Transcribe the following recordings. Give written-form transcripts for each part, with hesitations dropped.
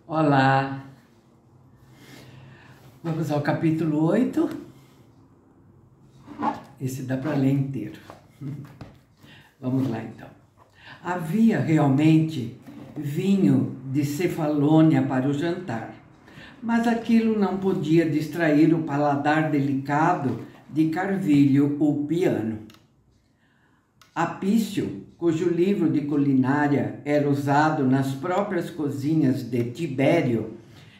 Olá, vamos ao capítulo 8. Esse dá para ler inteiro. Vamos lá então. Havia realmente vinho de Cefalônia para o jantar, mas aquilo não podia distrair o paladar delicado de Carvilho o Piano. Apício, cujo livro de culinária era usado nas próprias cozinhas de Tibério,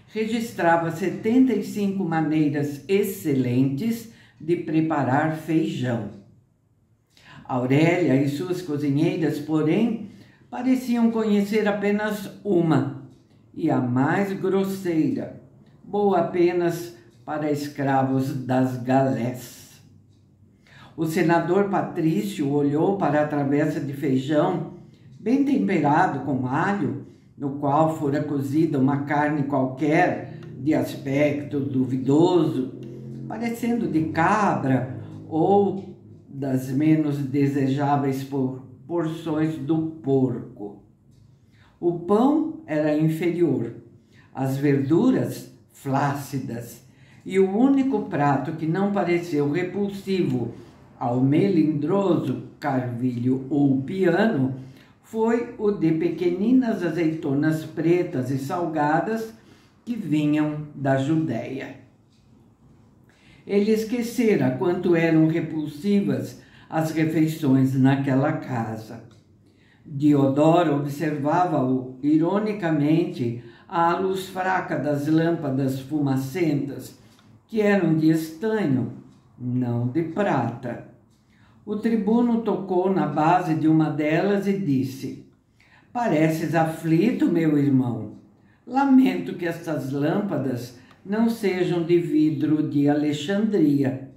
registrava 75 maneiras excelentes de preparar feijão. Aurélia e suas cozinheiras, porém, pareciam conhecer apenas uma, e a mais grosseira, boa apenas para escravos das galés. O senador Patrício olhou para a travessa de feijão, bem temperado com alho, no qual fora cozida uma carne qualquer de aspecto duvidoso, parecendo de cabra ou das menos desejáveis porções do porco. O pão era inferior, as verduras flácidas, e o único prato que não pareceu repulsivo ao melindroso Carvilho ou Piano foi o de pequeninas azeitonas pretas e salgadas que vinham da Judéia. Ele esquecera quanto eram repulsivas as refeições naquela casa. Diodoro observava-o ironicamente à luz fraca das lâmpadas fumacentas, que eram de estanho, não de prata. O tribuno tocou na base de uma delas e disse: "Pareces aflito, meu irmão. Lamento que estas lâmpadas não sejam de vidro de Alexandria.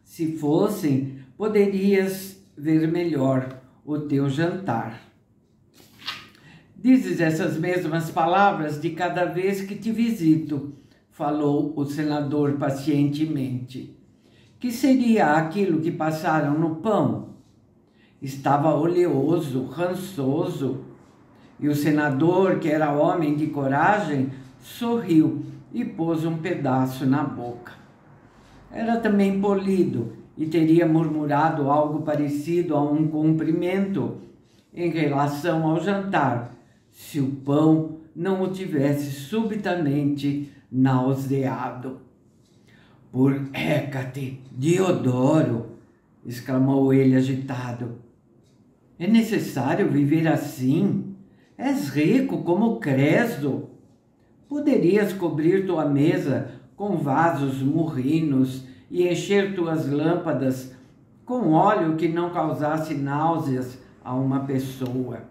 Se fossem, poderias ver melhor o teu jantar." "Dizes essas mesmas palavras de cada vez que te visito", falou o senador pacientemente. "Que seria aquilo que passaram no pão?" Estava oleoso, rançoso, e o senador, que era homem de coragem, sorriu e pôs um pedaço na boca. Era também polido e teria murmurado algo parecido a um cumprimento em relação ao jantar, se o pão não o tivesse subitamente nauseado. "Por Hécate, Diodoro!" exclamou ele agitado. "É necessário viver assim? És rico como Creso. Poderias cobrir tua mesa com vasos murrinos e encher tuas lâmpadas com óleo que não causasse náuseas a uma pessoa.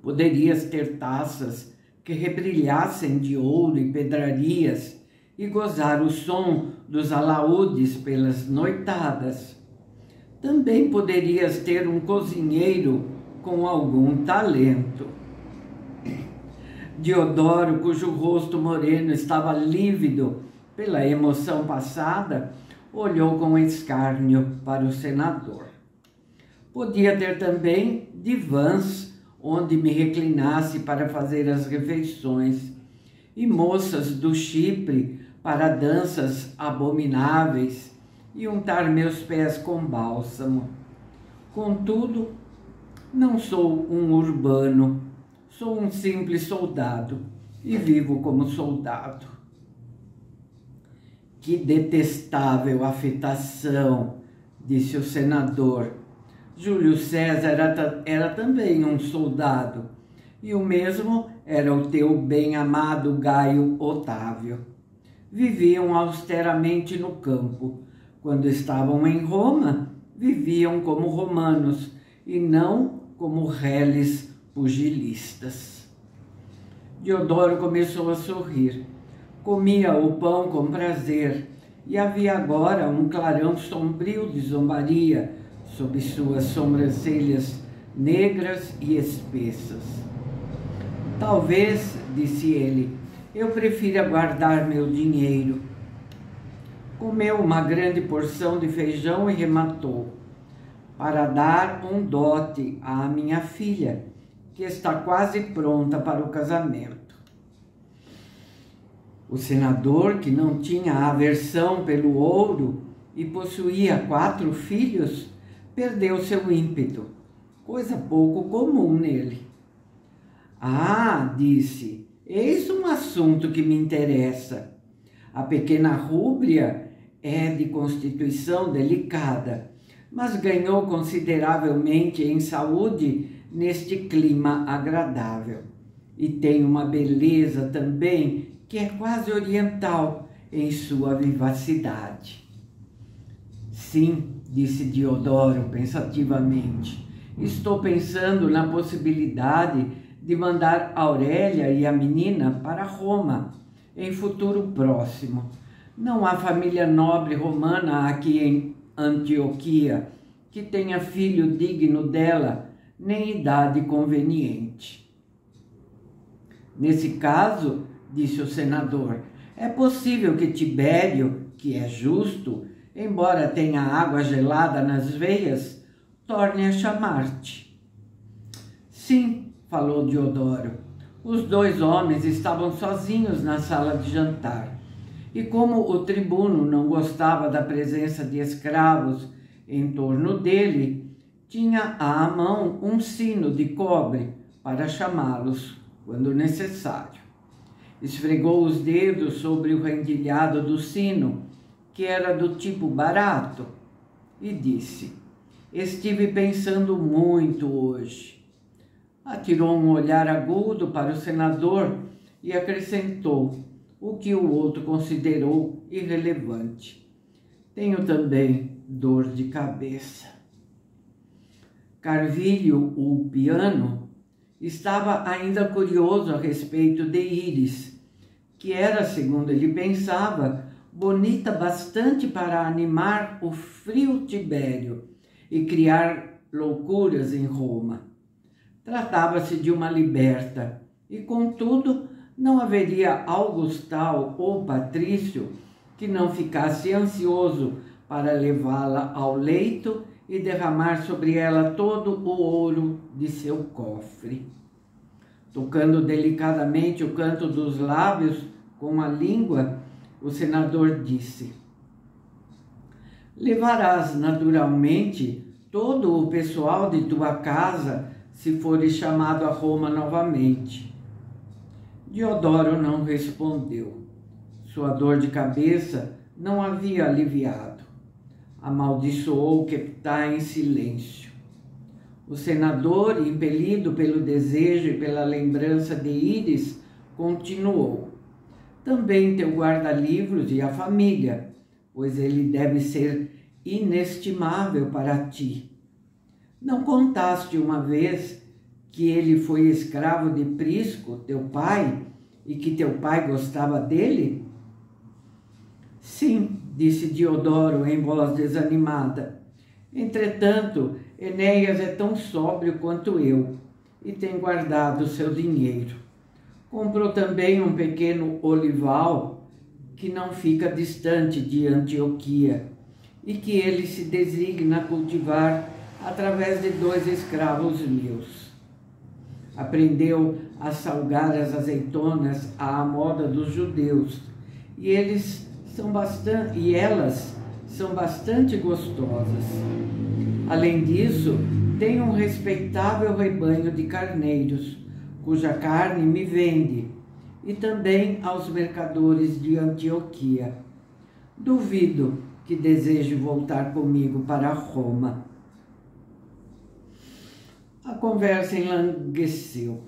Poderias ter taças que rebrilhassem de ouro e pedrarias e gozar o som dos alaúdes pelas noitadas. Também poderias ter um cozinheiro com algum talento." Diodoro, cujo rosto moreno estava lívido pela emoção passada, olhou com escárnio para o senador. "Podia ter também divãs onde me reclinasse para fazer as refeições, e moças do Chipre para danças abomináveis, e untar meus pés com bálsamo. Contudo, não sou um urbano, sou um simples soldado e vivo como soldado." "Que detestável afetação", disse o senador. "Júlio César era também um soldado, e o mesmo era o teu bem-amado Gaio Otávio. Viviam austeramente no campo. Quando estavam em Roma, viviam como romanos e não como reles pugilistas." Diodoro começou a sorrir. Comia o pão com prazer e havia agora um clarão sombrio de zombaria sob suas sobrancelhas negras e espessas. "Talvez", disse ele, "eu prefira guardar meu dinheiro." Comeu uma grande porção de feijão e rematou: "Para dar um dote à minha filha, que está quase pronta para o casamento." O senador, que não tinha aversão pelo ouro e possuía 4 filhos, perdeu seu ímpeto, coisa pouco comum nele. Ah, disse, eis um assunto que me interessa. A pequena Rúbria é de constituição delicada, mas ganhou consideravelmente em saúde neste clima agradável. E tem uma beleza também que é quase oriental em sua vivacidade. Sim, disse Diodoro pensativamente, estou pensando na possibilidade de mandar Aurélia e a menina para Roma em futuro próximo. Não há família nobre romana aqui em Antioquia que tenha filho digno dela, nem idade conveniente. Nesse caso, disse o senador, é possível que Tibério, que é justo, embora tenha água gelada nas veias, torne a chamar-te. Sim, falou Diodoro. Os 2 homens estavam sozinhos na sala de jantar, e como o tribuno não gostava da presença de escravos em torno dele, tinha à mão um sino de cobre para chamá-los quando necessário. Esfregou os dedos sobre o rendilhado do sino, que era do tipo barato, e disse, estive pensando muito hoje. Atirou um olhar agudo para o senador e acrescentou o que o outro considerou irrelevante. Tenho também dor de cabeça. Carvilho, o piano, estava ainda curioso a respeito de Íris, que era, segundo ele pensava, bonita bastante para animar o frio Tibério e criar loucuras em Roma. Tratava-se de uma liberta e, contudo, não haveria augustal ou patrício que não ficasse ansioso para levá-la ao leito e derramar sobre ela todo o ouro de seu cofre. Tocando delicadamente o canto dos lábios com a língua, o senador disse, levarás naturalmente todo o pessoal de tua casa se fores chamado a Roma novamente. Diodoro não respondeu. Sua dor de cabeça não havia aliviado. Amaldiçoou Queptá em silêncio. O senador, impelido pelo desejo e pela lembrança de Íris, continuou. Também teu guarda-livros e a família, pois ele deve ser inestimável para ti. Não contaste uma vez que ele foi escravo de Prisco, teu pai, e que teu pai gostava dele? Sim, disse Diodoro em voz desanimada. Entretanto, Enéas é tão sóbrio quanto eu e tem guardado seu dinheiro. Comprou também um pequeno olival que não fica distante de Antioquia e que ele se designa cultivar através de 2 escravos meus. Aprendeu a salgar as azeitonas à moda dos judeus e elas são bastante gostosas. Além disso, tem um respeitável rebanho de carneiros, cuja carne me vende, e também aos mercadores de Antioquia. Duvido que deseje voltar comigo para Roma. A conversa enlangueceu.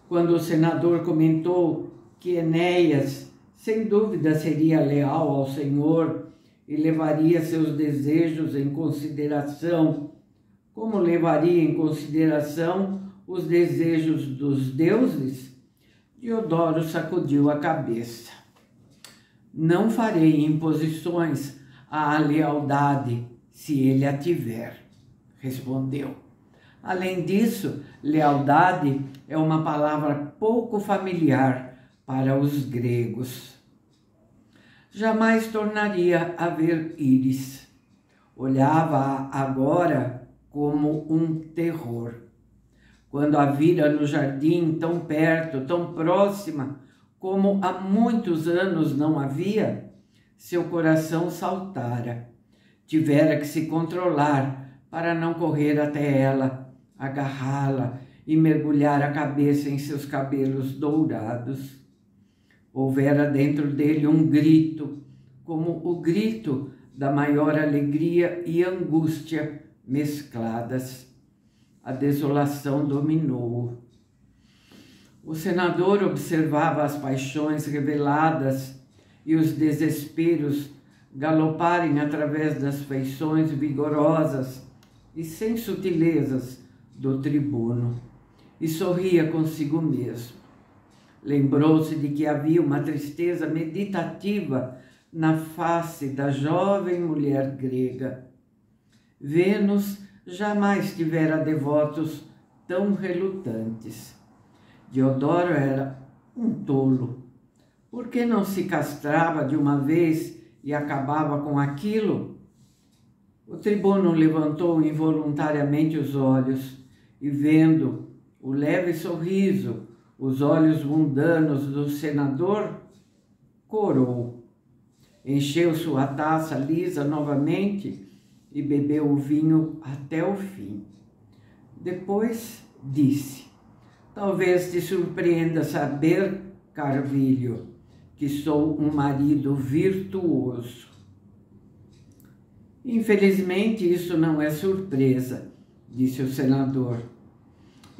Quando o senador comentou que Enéas, sem dúvida, seria leal ao Senhor e levaria seus desejos em consideração, como levaria em consideração os desejos dos deuses, Diodoro sacudiu a cabeça. Não farei imposições à lealdade se ele a tiver, respondeu. Além disso, lealdade é uma palavra pouco familiar para os gregos. Jamais tornaria a ver Íris. Olhava-a agora como um terror. Quando a vira no jardim, tão perto, tão próxima, como há muitos anos não havia, seu coração saltara. Tivera que se controlar para não correr até ela, agarrá-la e mergulhar a cabeça em seus cabelos dourados. Houvera dentro dele um grito, como o grito da maior alegria e angústia mescladas. A desolação dominou-o. O senador observava as paixões reveladas e os desesperos galoparem através das feições vigorosas e sem sutilezas do tribuno, e sorria consigo mesmo. Lembrou-se de que havia uma tristeza meditativa na face da jovem mulher grega. Vênus jamais tivera devotos tão relutantes. Diodoro era um tolo. Por que não se castrava de uma vez e acabava com aquilo? O tribuno levantou involuntariamente os olhos e, vendo o leve sorriso, os olhos mundanos do senador, corou. Encheu sua taça lisa novamente e bebeu o vinho até o fim. Depois disse: talvez te surpreenda saber, Carvilho, que sou um marido virtuoso. Infelizmente, isso não é surpresa, disse o senador.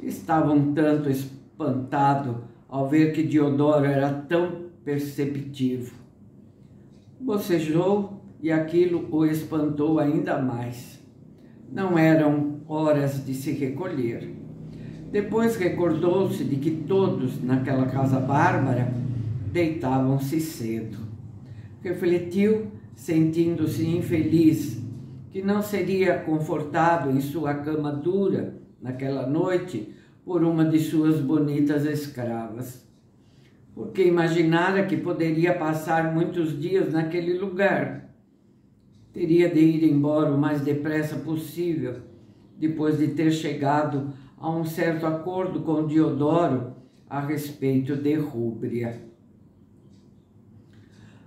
Estava um tanto espantado ao ver que Diodoro era tão perceptivo. Bocejou e aquilo o espantou ainda mais. Não eram horas de se recolher. Depois recordou-se de que todos naquela casa bárbara deitavam-se cedo. Refletiu, sentindo-se infeliz, que não seria confortado em sua cama dura naquela noite por uma de suas bonitas escravas, porque imaginara que poderia passar muitos dias naquele lugar. Teria de ir embora o mais depressa possível, depois de ter chegado a um certo acordo com Diodoro a respeito de Rúbria.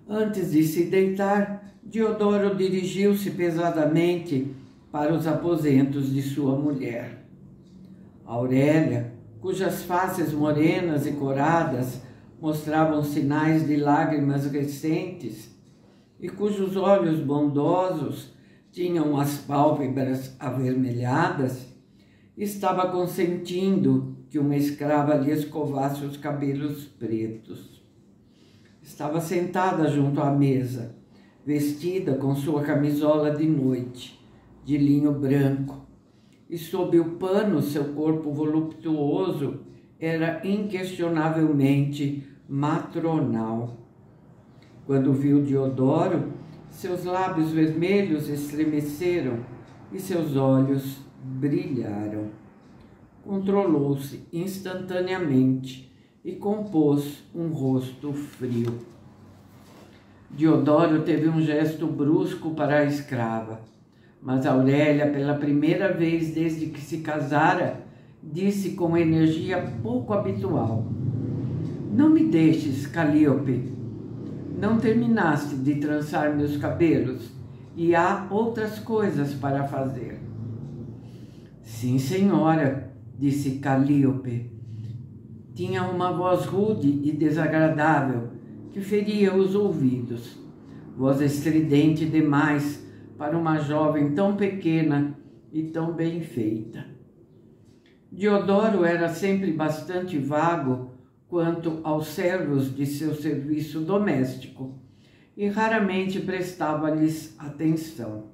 Antes de se deitar, Diodoro dirigiu-se pesadamente para os aposentos de sua mulher. Aurélia, cujas faces morenas e coradas mostravam sinais de lágrimas recentes e cujos olhos bondosos tinham as pálpebras avermelhadas, estava consentindo que uma escrava lhe escovasse os cabelos pretos. Estava sentada junto à mesa, vestida com sua camisola de noite, de linho branco, e sob o pano seu corpo voluptuoso era inquestionavelmente matronal. Quando viu Diodoro, seus lábios vermelhos estremeceram e seus olhos brilharam. Controlou-se instantaneamente e compôs um rosto frio. Diodoro teve um gesto brusco para a escrava, mas Aurélia, pela primeira vez desde que se casara, disse com energia pouco habitual: não me deixes, Calíope. Não terminaste de trançar meus cabelos e há outras coisas para fazer. Sim, senhora, disse Calíope. Tinha uma voz rude e desagradável que feria os ouvidos. Voz estridente demais para uma jovem tão pequena e tão bem feita. Diodoro era sempre bastante vago quanto aos servos de seu serviço doméstico e raramente prestava-lhes atenção.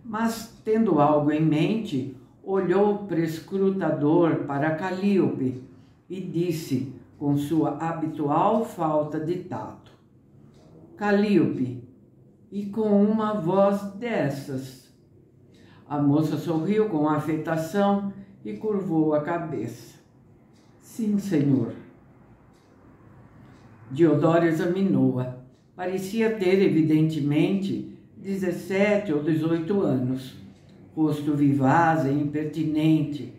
Mas, tendo algo em mente, olhou prescrutador para Calíope e disse com sua habitual falta de tato: Calíope, e com uma voz dessas? A moça sorriu com afetação e curvou a cabeça. Sim, senhor. Diodoro examinou-a. Parecia ter, evidentemente, 17 ou 18 anos. Rosto vivaz e impertinente.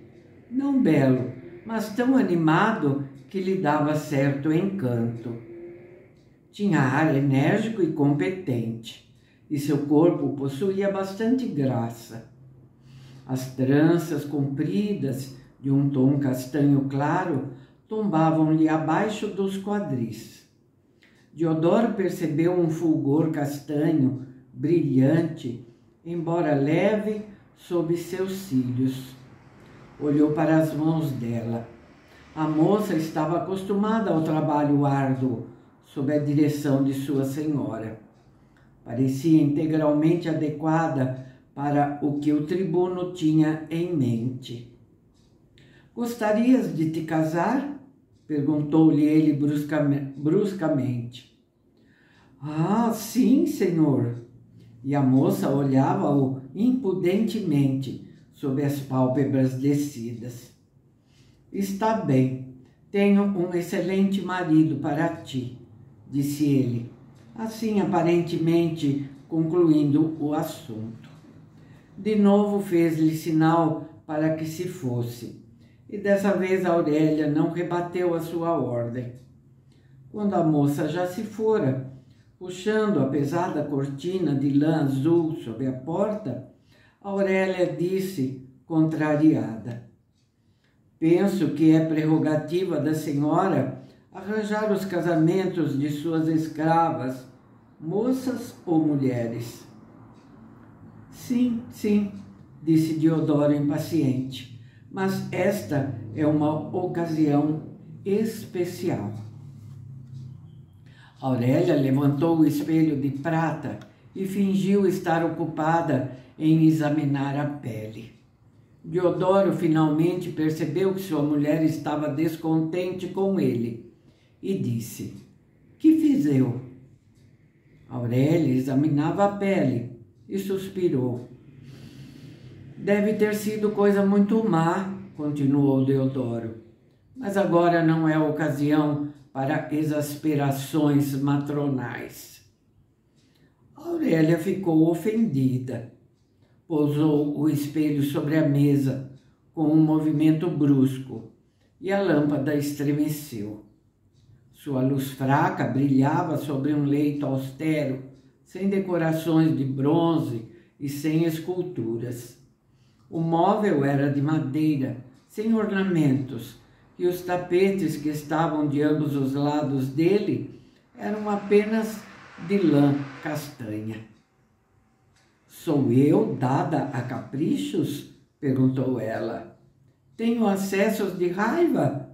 Não belo, mas tão animado que lhe dava certo encanto. Tinha ar enérgico e competente, e seu corpo possuía bastante graça. As tranças compridas, de um tom castanho claro, tombavam-lhe abaixo dos quadris. Diodoro percebeu um fulgor castanho, brilhante, embora leve, sob seus cílios. Olhou para as mãos dela. A moça estava acostumada ao trabalho árduo, sob a direção de sua senhora. Parecia integralmente adequada para o que o tribuno tinha em mente. "Gostarias de te casar?" perguntou-lhe ele bruscamente. "Ah, sim, senhor." E a moça olhava-o impudentemente, sob as pálpebras descidas. "Está bem, tenho um excelente marido para ti", disse ele, assim aparentemente concluindo o assunto. De novo fez-lhe sinal para que se fosse, e dessa vez Aurélia não rebateu a sua ordem. Quando a moça já se fora, puxando a pesada cortina de lã azul sobre a porta, Aurélia disse, contrariada: "Penso que é prerrogativa da senhora arranjar os casamentos de suas escravas, moças ou mulheres." "Sim, sim", disse Diodoro impaciente, "mas esta é uma ocasião especial." Aurélia levantou o espelho de prata e fingiu estar ocupada em examinar a pele. Diodoro finalmente percebeu que sua mulher estava descontente com ele e disse: "Que fiz eu?" Aurélia examinava a pele e suspirou. "Deve ter sido coisa muito má", continuou Diodoro, "mas agora não é ocasião para exasperações matronais." Aurélia ficou ofendida. Pousou o espelho sobre a mesa com um movimento brusco e a lâmpada estremeceu. Sua luz fraca brilhava sobre um leito austero, sem decorações de bronze e sem esculturas. O móvel era de madeira, sem ornamentos, e os tapetes que estavam de ambos os lados dele eram apenas de lã castanha. "Sou eu dada a caprichos?" perguntou ela. "Tenho acessos de raiva?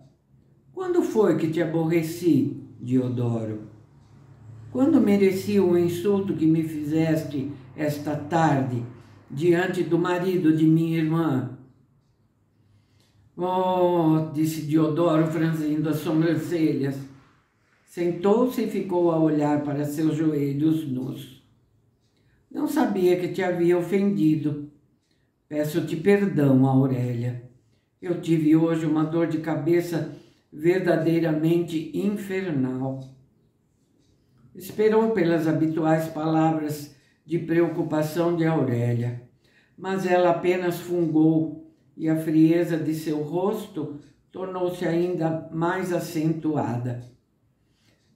Quando foi que te aborreci, Diodoro? Quando mereci o insulto que me fizeste esta tarde, diante do marido de minha irmã?" "Oh", disse Diodoro, franzindo as sobrancelhas. Sentou-se e ficou a olhar para seus joelhos nus. "Não sabia que te havia ofendido. Peço-te perdão, Aurélia. Eu tive hoje uma dor de cabeça verdadeiramente infernal." Esperou pelas habituais palavras de preocupação de Aurélia, mas ela apenas fungou e a frieza de seu rosto tornou-se ainda mais acentuada.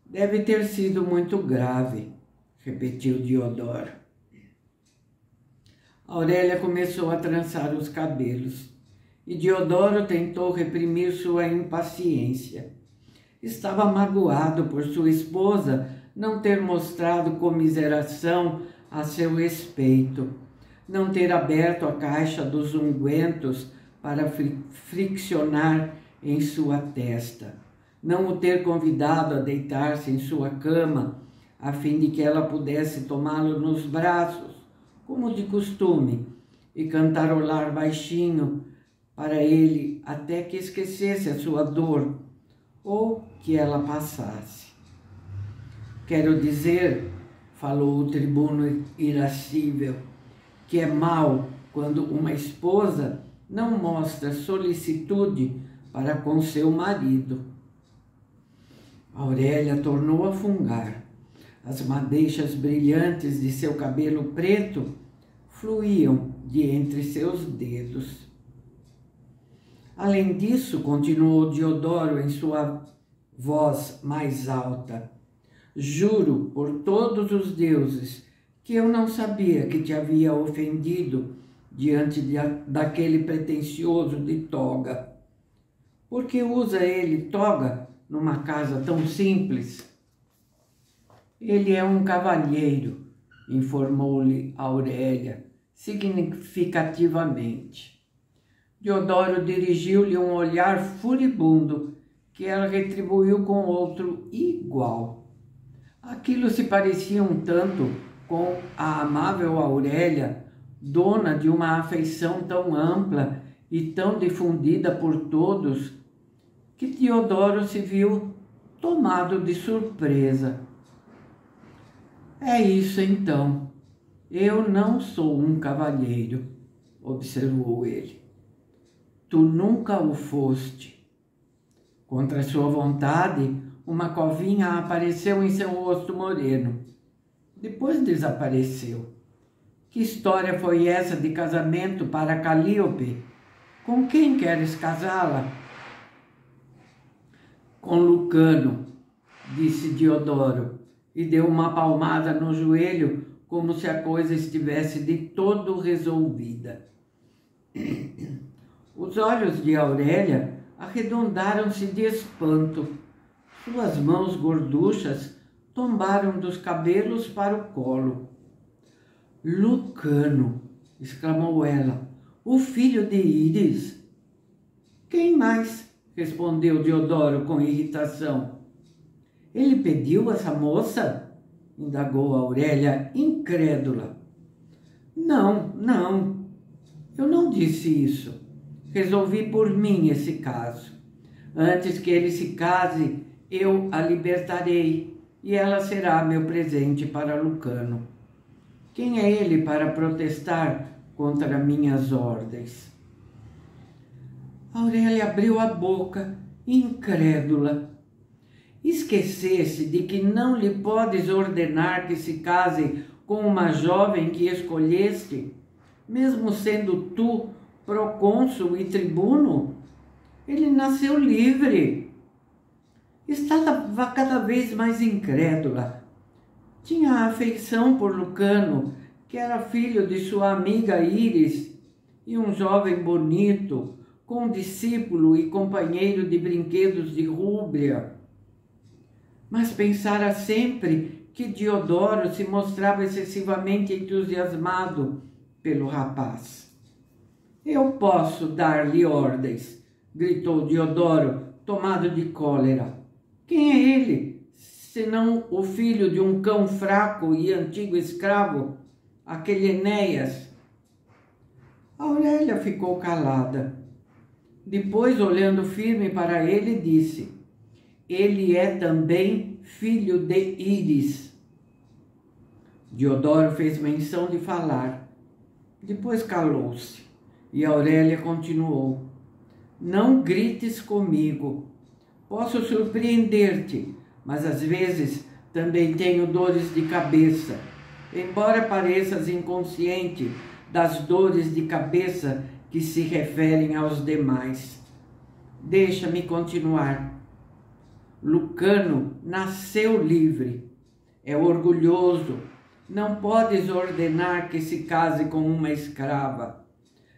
"Deve ter sido muito grave", repetiu Diodoro. Aurélia começou a trançar os cabelos e Diodoro tentou reprimir sua impaciência. Estava magoado por sua esposa não ter mostrado comiseração a seu respeito, não ter aberto a caixa dos ungüentos para friccionar em sua testa, não o ter convidado a deitar-se em sua cama, a fim de que ela pudesse tomá-lo nos braços, como de costume, e cantarolar baixinho para ele até que esquecesse a sua dor ou que ela passasse. "Quero dizer", falou o tribuno irascível, "que é mal quando uma esposa não mostra solicitude para com seu marido." Aurélia tornou a fungar. As madeixas brilhantes de seu cabelo preto fluíam de entre seus dedos. Além disso, continuou Diodoro em sua voz mais alta, juro por todos os deuses que eu não sabia que te havia ofendido diante daquele pretensioso de toga. Por que usa ele toga numa casa tão simples? Ele é um cavalheiro, informou-lhe Aurélia, significativamente. Diodoro dirigiu-lhe um olhar furibundo, que ela retribuiu com outro igual. Aquilo se parecia um tanto com a amável Aurélia, dona de uma afeição tão ampla e tão difundida por todos, que Diodoro se viu tomado de surpresa. É isso então, eu não sou um cavalheiro, observou ele. Tu nunca o foste. Contra sua vontade, uma covinha apareceu em seu rosto moreno. Depois desapareceu. Que história foi essa de casamento para Calíope? Com quem queres casá-la? Com Lucano, disse Diodoro, e deu uma palmada no joelho, como se a coisa estivesse de todo resolvida. Os olhos de Aurélia arredondaram-se de espanto. Suas mãos gorduchas tombaram dos cabelos para o colo. Lucano, exclamou ela, o filho de Íris. Quem mais? Respondeu Diodoro com irritação. Ele pediu essa moça? Indagou Aurélia, incrédula. Não, eu não disse isso. Resolvi por mim esse caso. Antes que ele se case, eu a libertarei e ela será meu presente para Lucano. Quem é ele para protestar contra minhas ordens? Aurélia abriu a boca, incrédula. Esquecesse de que não lhe podes ordenar que se case com uma jovem que escolheste, mesmo sendo tu procônsul e tribuno? Ele nasceu livre. Estava cada vez mais incrédula. Tinha afeição por Lucano, que era filho de sua amiga Íris, e um jovem bonito, com discípulo e companheiro de brinquedos de Rúbria. Mas pensara sempre que Diodoro se mostrava excessivamente entusiasmado pelo rapaz. Eu posso dar-lhe ordens, gritou Diodoro, tomado de cólera. Quem é ele, senão o filho de um cão fraco e antigo escravo, aquele Enéas? Aurélia ficou calada. Depois, olhando firme para ele, disse, ele é também filho de Íris. Diodoro fez menção de falar. Depois calou-se e Aurélia continuou. Não grites comigo. Posso surpreender-te, mas às vezes também tenho dores de cabeça. Embora pareças inconsciente das dores de cabeça que se referem aos demais. Deixa-me continuar. Lucano nasceu livre. É orgulhoso. Não podes ordenar que se case com uma escrava.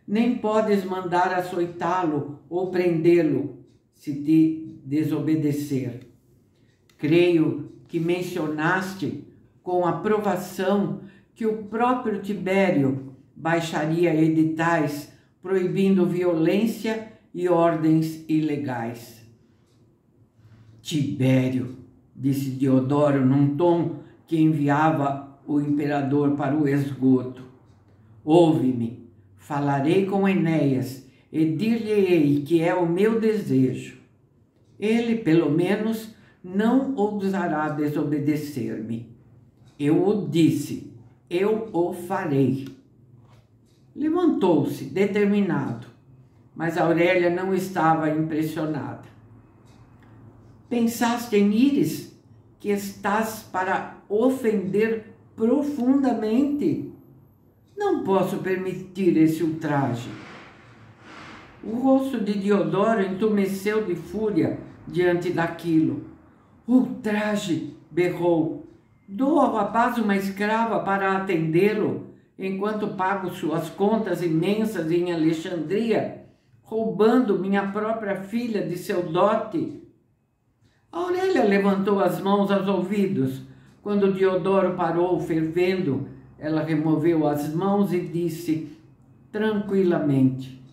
Nem podes mandar açoitá-lo ou prendê-lo, se te desobedecer. Creio que mencionaste com aprovação que o próprio Tibério baixaria editais proibindo violência e ordens ilegais. Tibério, disse Diodoro num tom que enviava o imperador para o esgoto. Ouve-me, falarei com Enéas e dir-lhe-ei que é o meu desejo. Ele, pelo menos, não ousará desobedecer-me. Eu o disse, eu o farei. Levantou-se, determinado, mas Aurélia não estava impressionada. Pensaste em Íris, que estás para ofender profundamente? Não posso permitir esse ultraje. O rosto de Diodoro entumeceu de fúria diante daquilo. Ultraje! Berrou. Dou ao rapaz uma escrava para atendê-lo, enquanto pago suas contas imensas em Alexandria, roubando minha própria filha de seu dote. Aurélia levantou as mãos aos ouvidos. Quando Diodoro parou, fervendo, ela removeu as mãos e disse tranquilamente: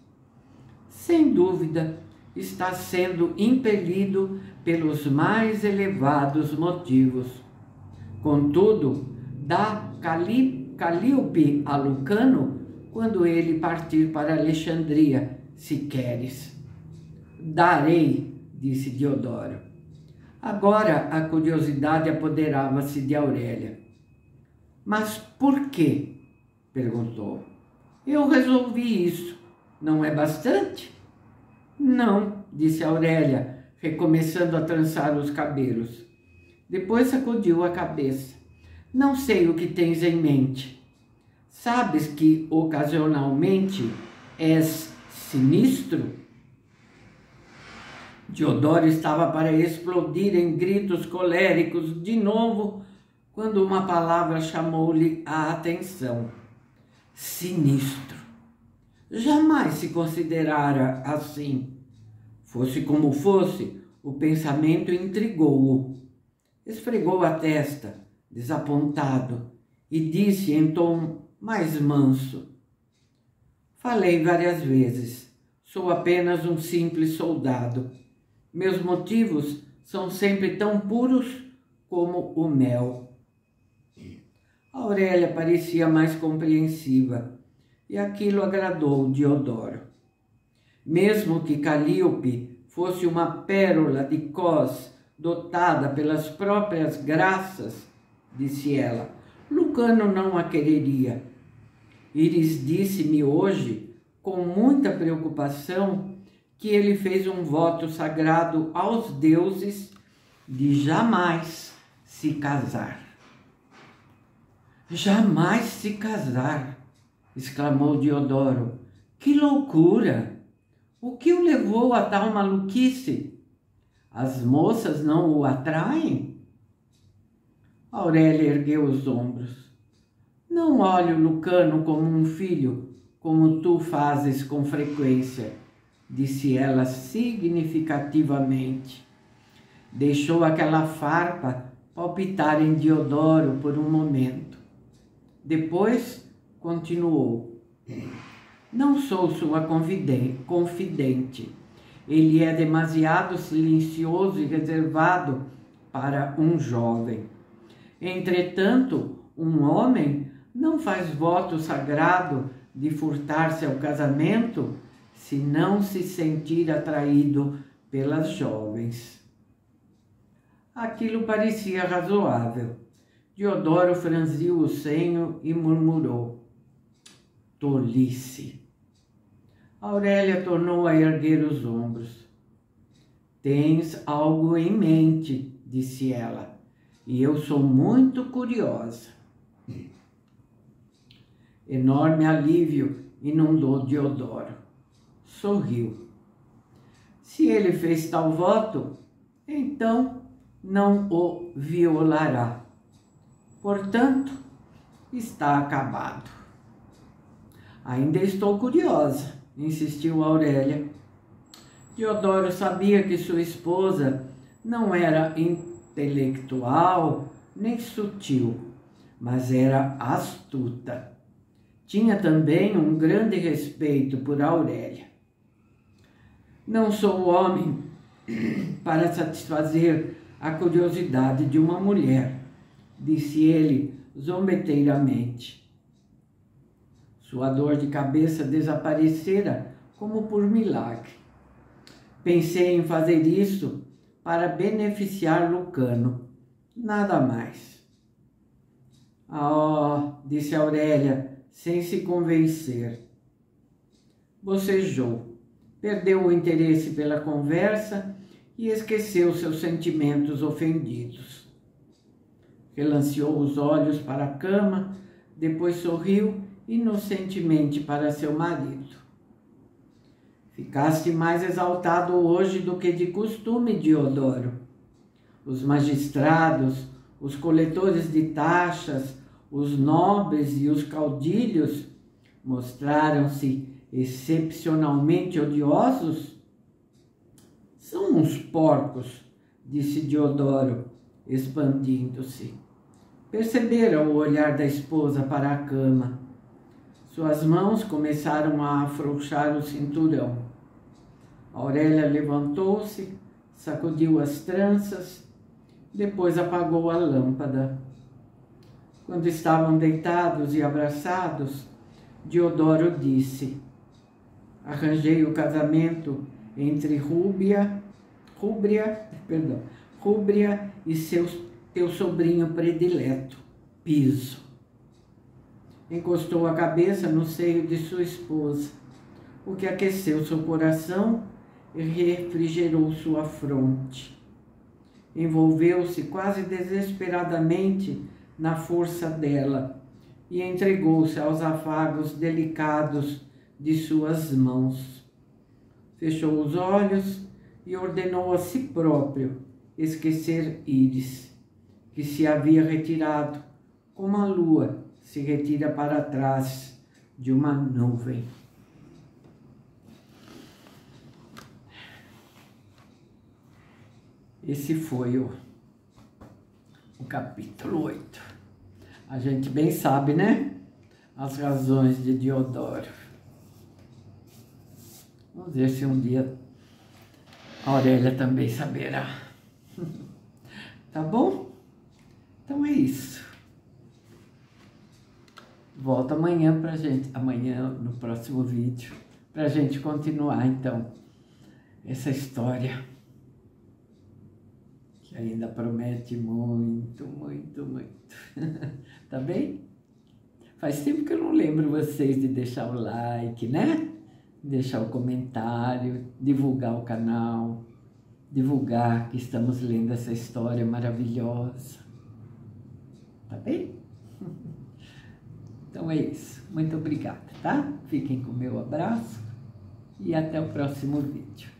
sem dúvida, está sendo impelido pelos mais elevados motivos. Contudo, dá Calíope a Lucano quando ele partir para Alexandria, se queres. Darei, disse Diodoro. Agora a curiosidade apoderava-se de Aurélia. Mas por quê? Perguntou. Eu resolvi isso. Não é bastante? Não, disse Aurélia, recomeçando a trançar os cabelos. Depois sacudiu a cabeça. Não sei o que tens em mente. Sabes que, ocasionalmente, és sinistro? Diodoro estava para explodir em gritos coléricos de novo, quando uma palavra chamou-lhe a atenção. Sinistro. Jamais se considerara assim. Fosse como fosse, o pensamento intrigou-o. Esfregou a testa, desapontado, e disse em tom mais manso: falei várias vezes. Sou apenas um simples soldado. Meus motivos são sempre tão puros como o mel. Aurélia parecia mais compreensiva, e aquilo agradou Diodoro. Mesmo que Calíope fosse uma pérola de Cós dotada pelas próprias graças, disse ela, Lucano não a quereria. Iris disse-me hoje, com muita preocupação, que ele fez um voto sagrado aos deuses de jamais se casar. Jamais se casar, exclamou Diodoro. Que loucura! O que o levou a tal maluquice? As moças não o atraem? Aurélia ergueu os ombros. Não olho Lucano como um filho, como tu fazes com frequência, disse ela significativamente. Deixou aquela farpa palpitar em Diodoro por um momento. Depois continuou. Não sou sua confidente. Ele é demasiado silencioso e reservado para um jovem. Entretanto, um homem não faz voto sagrado de furtar-se ao casamento se não se sentir atraído pelas jovens. Aquilo parecia razoável. Diodoro franziu o senho e murmurou: tolice. Aurélia tornou a erguer os ombros. Tens algo em mente, disse ela, e eu sou muito curiosa. Enorme alívio inundou Diodoro. Sorriu. Se ele fez tal voto, então não o violará. Portanto, está acabado. Ainda estou curiosa, insistiu Aurélia. Diodoro sabia que sua esposa não era intelectual nem sutil, mas era astuta. Tinha também um grande respeito por Aurélia. Não sou homem para satisfazer a curiosidade de uma mulher, disse ele zombeteiramente. Sua dor de cabeça desaparecera como por milagre. Pensei em fazer isso para beneficiar Lucano, nada mais. Oh, disse Aurélia, sem se convencer. Bocejou, perdeu o interesse pela conversa e esqueceu seus sentimentos ofendidos. Relanceou os olhos para a cama, depois sorriu inocentemente para seu marido. Ficaste mais exaltado hoje do que de costume, Diodoro. Os magistrados, os coletores de taxas, os nobres e os caudilhos mostraram-se excepcionalmente odiosos? São uns porcos, disse Diodoro, expandindo-se. Percebera o olhar da esposa para a cama. Suas mãos começaram a afrouxar o cinturão. Aurélia levantou-se, sacudiu as tranças, depois apagou a lâmpada. Quando estavam deitados e abraçados, Diodoro disse: arranjei o casamento entre Rúbria e teu sobrinho predileto, Piso. Encostou a cabeça no seio de sua esposa, o que aqueceu seu coração e refrigerou sua fronte. Envolveu-se quase desesperadamente na força dela e entregou-se aos afagos delicados de suas mãos. Fechou os olhos e ordenou a si próprio esquecer Íris, que se havia retirado, como a lua se retira para trás de uma nuvem. Esse foi o capítulo 8. A gente bem sabe, né? As razões de Diodoro. Vamos ver se um dia a Aurélia também saberá. Tá bom? Então é isso. Volto amanhã pra gente, no próximo vídeo, pra gente continuar então essa história que ainda promete muito, muito, muito. Tá bem? Faz tempo que eu não lembro vocês de deixar o like, né? Deixar o comentário, divulgar o canal, divulgar que estamos lendo essa história maravilhosa. Tá bem? Então é isso. Muito obrigada, tá? Fiquem com o meu abraço e até o próximo vídeo.